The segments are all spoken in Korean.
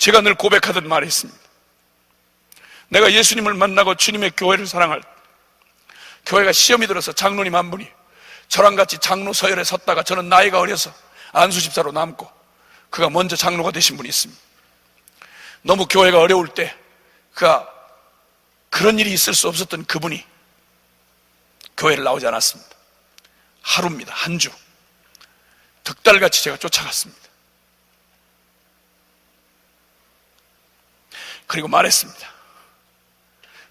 제가 늘 고백하던 말이 있습니다. 내가 예수님을 만나고 주님의 교회를 사랑할 때, 교회가 시험이 들어서 장로님 한 분이 저랑 같이 장로 서열에 섰다가 저는 나이가 어려서 안수 집사로 남고 그가 먼저 장로가 되신 분이 있습니다. 너무 교회가 어려울 때 그가 그런 일이 있을 수 없었던 그분이 교회를 나오지 않았습니다. 하루입니다. 한 주. 득달같이 제가 쫓아갔습니다. 그리고 말했습니다.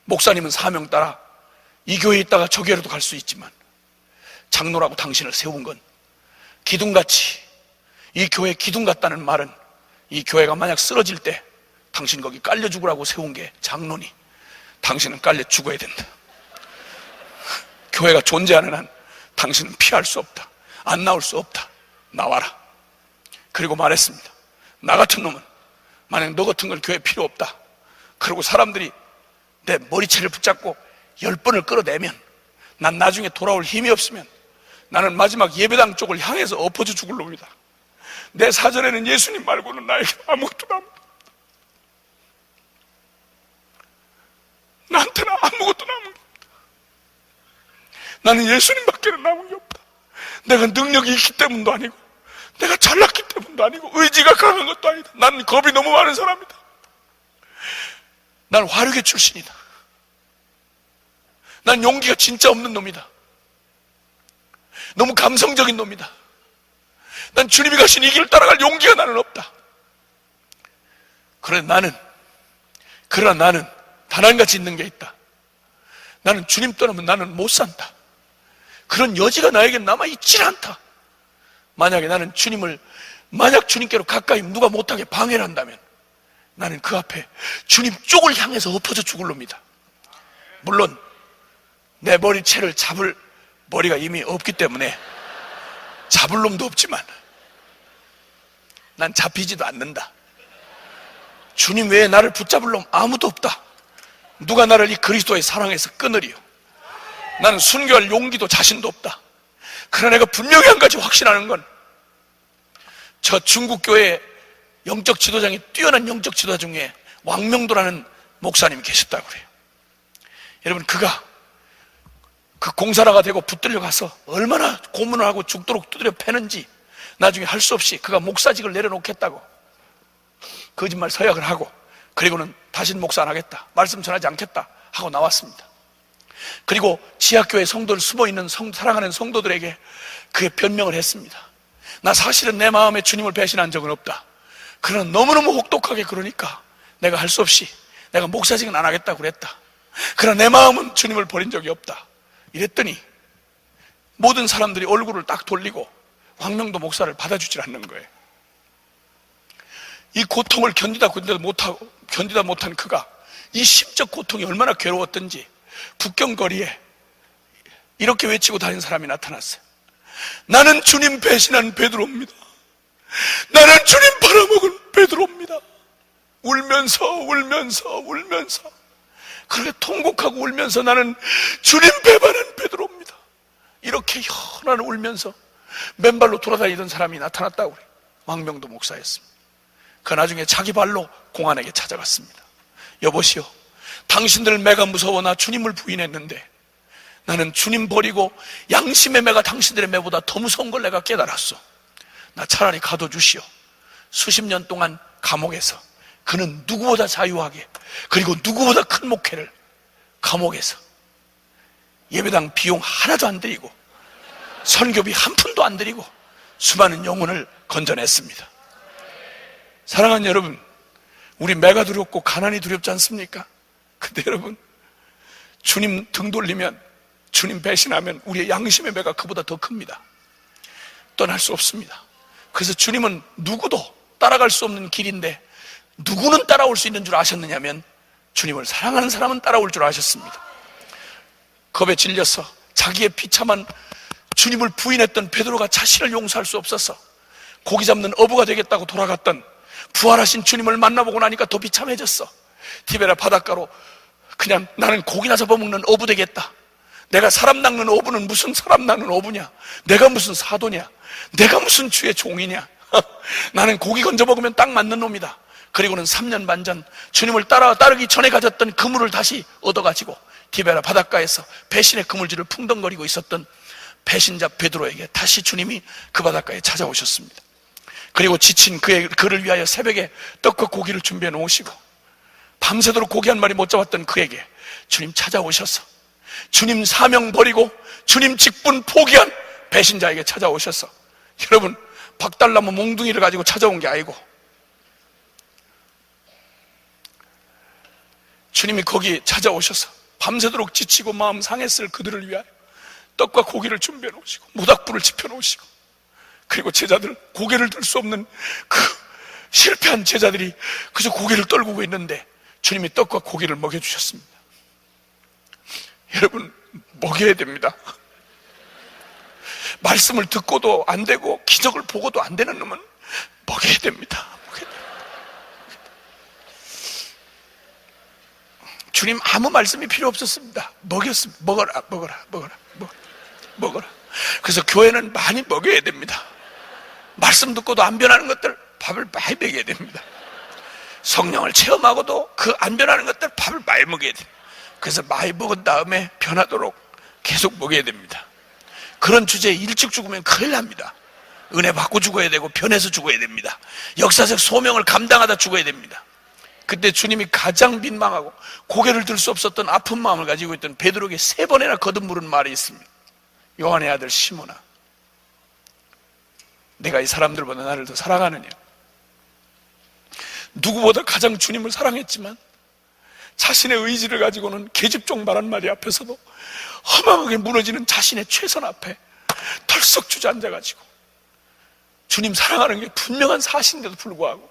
목사님은 사명 따라 이 교회에 있다가 저 교회로도 갈 수 있지만 장로라고 당신을 세운 건 기둥같이, 이 교회 기둥 같다는 말은 이 교회가 만약 쓰러질 때 당신 거기 깔려 죽으라고 세운 게 장로니 당신은 깔려 죽어야 된다. 교회가 존재하는 한 당신은 피할 수 없다. 안 나올 수 없다. 나와라. 그리고 말했습니다. 나 같은 놈은 만약 너 같은 걸 교회에 필요 없다. 그리고 사람들이 내 머리채를 붙잡고 10번을 끌어내면, 난 나중에 돌아올 힘이 없으면 나는 마지막 예배당 쪽을 향해서 엎어져 죽을 놈이다. 내 사전에는 예수님 말고는 나에게 아무것도 남은, 나한테는 아무것도 남은 게 없다. 나는 예수님밖에는 남은 게 없다. 내가 능력이 있기 때문도 아니고 내가 잘났기 때문도 아니고 의지가 강한 것도 아니다. 나는 겁이 너무 많은 사람이다. 난 화류계 출신이다. 난 용기가 진짜 없는 놈이다. 너무 감성적인 놈이다. 난 주님이 가신 이 길을 따라갈 용기가 나는 없다. 그러나 나는 단 한 가지 있는 게 있다. 나는 주님 떠나면 나는 못 산다. 그런 여지가 나에게 남아있질 않다. 만약에 나는 만약 주님께로 가까이 누가 못하게 방해를 한다면 나는 그 앞에 주님 쪽을 향해서 엎어져 죽을 놈이다. 물론 내 머리채를 잡을 머리가 이미 없기 때문에 잡을 놈도 없지만 난 잡히지도 않는다. 주님 외에 나를 붙잡을 놈 아무도 없다. 누가 나를 이 그리스도의 사랑에서 끊으리요. 나는 순교할 용기도 자신도 없다. 그러나 내가 분명히 한 가지 확신하는 건, 저 중국 교회의 영적 지도장이 뛰어난 영적 지도자 중에 왕명도라는 목사님이 계셨다고 그래요. 여러분, 그가 그 공사라가 되고 붙들려 가서 얼마나 고문을 하고 죽도록 두드려 패는지 나중에 할 수 없이 그가 목사직을 내려놓겠다고 거짓말 서약을 하고, 그리고는 다시는 목사 안 하겠다, 말씀 전하지 않겠다 하고 나왔습니다. 그리고 지하교회 성도들, 숨어있는 사랑하는 성도들에게 그의 변명을 했습니다. 나 사실은 내 마음에 주님을 배신한 적은 없다. 그러나 너무너무 혹독하게 그러니까 내가 할 수 없이 내가 목사직은 안 하겠다고 그랬다. 그러나 내 마음은 주님을 버린 적이 없다. 이랬더니 모든 사람들이 얼굴을 딱 돌리고 황명도 목사를 받아주질 않는 거예요. 이 고통을 견디다 못한 그가 이 심적 고통이 얼마나 괴로웠던지 북경 거리에 이렇게 외치고 다니는 사람이 나타났어요. 나는 주님 배신한 베드로입니다. 나는 주님 팔아먹은 베드로입니다. 울면서 그렇게 통곡하고 울면서 나는 주님 배반한 베드로입니다. 이렇게 현안 울면서 맨발로 돌아다니던 사람이 나타났다고 그래요. 왕명도 목사였습니다. 그 나중에 자기 발로 공안에게 찾아갔습니다. 여보시오, 당신들 매가 무서워 나 주님을 부인했는데 나는 주님 버리고 양심의 매가 당신들의 매보다 더 무서운 걸 내가 깨달았어. 나 차라리 가둬주시오. 수십 년 동안 감옥에서 그는 누구보다 자유하게, 그리고 누구보다 큰 목회를 감옥에서 예배당 비용 하나도 안 드리고 선교비 한 푼도 안 드리고 수많은 영혼을 건져냈습니다. 사랑하는 여러분, 우리 매가 두렵고 가난이 두렵지 않습니까? 근데 여러분, 주님 등 돌리면, 주님 배신하면 우리의 양심의 매가 그보다 더 큽니다. 떠날 수 없습니다. 그래서 주님은 누구도 따라갈 수 없는 길인데 누구는 따라올 수 있는 줄 아셨느냐면 주님을 사랑하는 사람은 따라올 줄 아셨습니다. 겁에 질려서 자기의 비참한 주님을 부인했던 베드로가 자신을 용서할 수 없어서 고기 잡는 어부가 되겠다고 돌아갔던 부활하신 주님을 만나보고 나니까 더 비참해졌어. 티베라 바닷가로 그냥 나는 고기나 잡아먹는 어부 되겠다. 내가 사람 낚는 어부는 무슨 사람 낚는 어부냐? 내가 무슨 사도냐? 내가 무슨 주의 종이냐? 나는 고기 건져 먹으면 딱 맞는 놈이다. 그리고는 3년 반 전 주님을 따르기 전에 가졌던 그물을 다시 얻어가지고 디베라 바닷가에서 배신의 그물질을 풍덩거리고 있었던 배신자 베드로에게 다시 주님이 그 바닷가에 찾아오셨습니다. 그리고 지친 그를 위하여 새벽에 떡과 고기를 준비해 놓으시고 밤새도록 고기 한 마리 못 잡았던 그에게 주님 찾아오셔서 주님 사명 버리고 주님 직분 포기한 배신자에게 찾아오셔서, 여러분, 박달나무 몽둥이를 가지고 찾아온 게 아니고 주님이 거기 찾아오셔서 밤새도록 지치고 마음 상했을 그들을 위하여 떡과 고기를 준비해 놓으시고 모닥불을 지펴 놓으시고, 그리고 제자들, 고개를 들 수 없는 그 실패한 제자들이 그저 고개를 떨구고 있는데 주님이 떡과 고기를 먹여주셨습니다. 여러분, 먹여야 됩니다. 말씀을 듣고도 안 되고 기적을 보고도 안 되는 놈은 먹여야 됩니다. 주님 아무 말씀이 필요 없었습니다. 먹였습니다. 먹어라. 그래서 교회는 많이 먹여야 됩니다. 말씀 듣고도 안 변하는 것들 밥을 많이 먹여야 됩니다. 성령을 체험하고도 그 안 변하는 것들 밥을 많이 먹여야 돼요. 그래서 많이 먹은 다음에 변하도록 계속 먹여야 됩니다. 그런 주제에 일찍 죽으면 큰일 납니다. 은혜 받고 죽어야 되고 변해서 죽어야 됩니다. 역사적 소명을 감당하다 죽어야 됩니다. 그때 주님이 가장 민망하고 고개를 들 수 없었던 아픈 마음을 가지고 있던 베드로에게 3번이나 거듭 물은 말이 있습니다. 요한의 아들 시몬아, 내가 이 사람들보다 나를 더 사랑하느냐? 누구보다 가장 주님을 사랑했지만 자신의 의지를 가지고는 계집종 말 한마디 앞에서도 허망하게 무너지는 자신의 최선 앞에 털썩 주저앉아가지고 주님 사랑하는 게 분명한 사실인데도 불구하고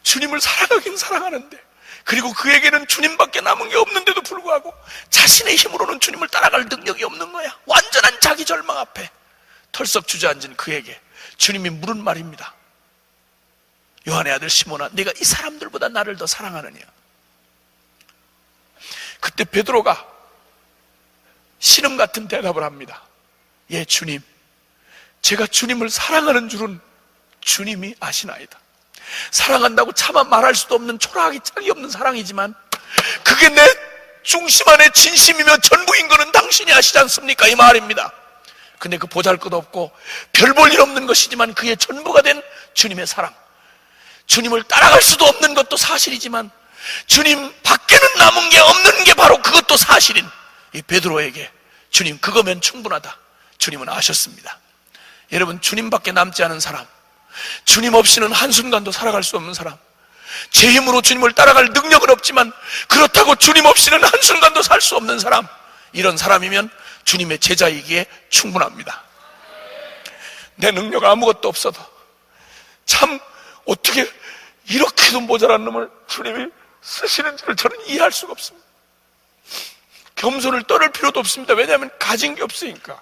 주님을 사랑하긴 사랑하는데, 그리고 그에게는 주님밖에 남은 게 없는데도 불구하고 자신의 힘으로는 주님을 따라갈 능력이 없는 거야. 완전한 자기 절망 앞에 털썩 주저앉은 그에게 주님이 물은 말입니다. 요한의 아들 시몬아, 네가 이 사람들보다 나를 더 사랑하느냐? 그때 베드로가 신음 같은 대답을 합니다. 예, 주님, 제가 주님을 사랑하는 줄은 주님이 아시나이다. 사랑한다고 차마 말할 수도 없는 초라하기 짝이 없는 사랑이지만 그게 내 중심 안에 진심이며 전부인 거는 당신이 아시지 않습니까? 이 말입니다. 근데 그 보잘것없고 별 볼 일 없는 것이지만 그의 전부가 된 주님의 사랑, 주님을 따라갈 수도 없는 것도 사실이지만 주님 밖에는 남은 게 없는 게 바로 그것도 사실인 이 베드로에게 주님 그거면 충분하다, 주님은 아셨습니다. 여러분, 주님밖에 남지 않은 사람, 주님 없이는 한순간도 살아갈 수 없는 사람, 제 힘으로 주님을 따라갈 능력은 없지만 그렇다고 주님 없이는 한순간도 살 수 없는 사람, 이런 사람이면 주님의 제자이기에 충분합니다. 내 능력 아무것도 없어도 참 어떻게 이렇게도 모자란 놈을 주님이 쓰시는지를 저는 이해할 수가 없습니다. 겸손을 떨을 필요도 없습니다. 왜냐하면 가진 게 없으니까.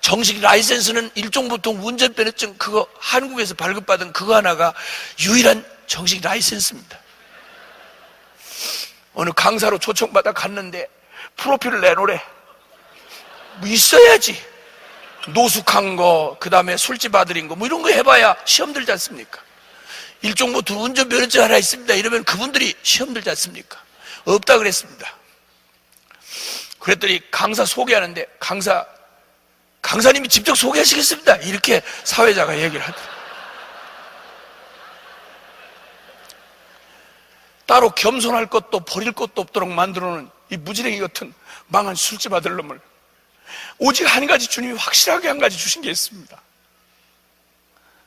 정식 라이센스는 일종보통 운전면허증 그거 한국에서 발급받은 그거 하나가 유일한 정식 라이센스입니다. 어느 강사로 초청받아 갔는데 프로필을 내놓으래. 뭐 있어야지. 노숙한 거, 그 다음에 술집 아들인 거, 뭐 이런 거 해봐야 시험 들지 않습니까? 일종보통 운전면허증 하나 있습니다. 이러면 그분들이 시험 들지 않습니까? 없다 그랬습니다. 그랬더니 강사 소개하는데 강사님이 직접 소개하시겠습니다. 이렇게 사회자가 얘기를 하더라고요. 따로 겸손할 것도 버릴 것도 없도록 만들어놓은 이 무지랭이 같은 망한 술집 아들 놈을 오직 한 가지 주님이 확실하게 한 가지 주신 게 있습니다.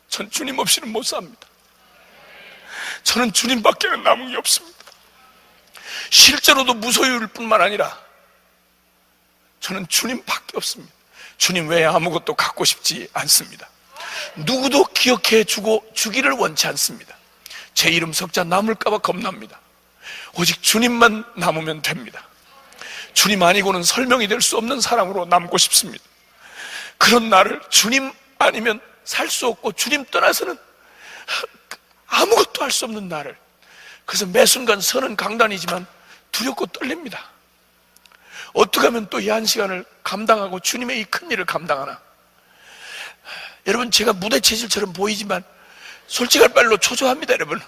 전 주님 없이는 못 삽니다. 저는 주님밖에는 남은 게 없습니다. 실제로도 무소유일 뿐만 아니라 저는 주님밖에 없습니다. 주님 외에 아무것도 갖고 싶지 않습니다. 누구도 기억해 주기를 원치 않습니다. 제 이름 석자 남을까봐 겁납니다. 오직 주님만 남으면 됩니다. 주님 아니고는 설명이 될 수 없는 사람으로 남고 싶습니다. 그런 나를 주님 아니면 살 수 없고 주님 떠나서는 아무것도 할 수 없는 나를, 그래서 매 순간 서는 강단이지만 두렵고 떨립니다. 어떻게 하면 또 이 한 시간을 감당하고 주님의 이 큰 일을 감당하나? 여러분, 제가 무대 체질처럼 보이지만 솔직할 말로 초조합니다, 여러분.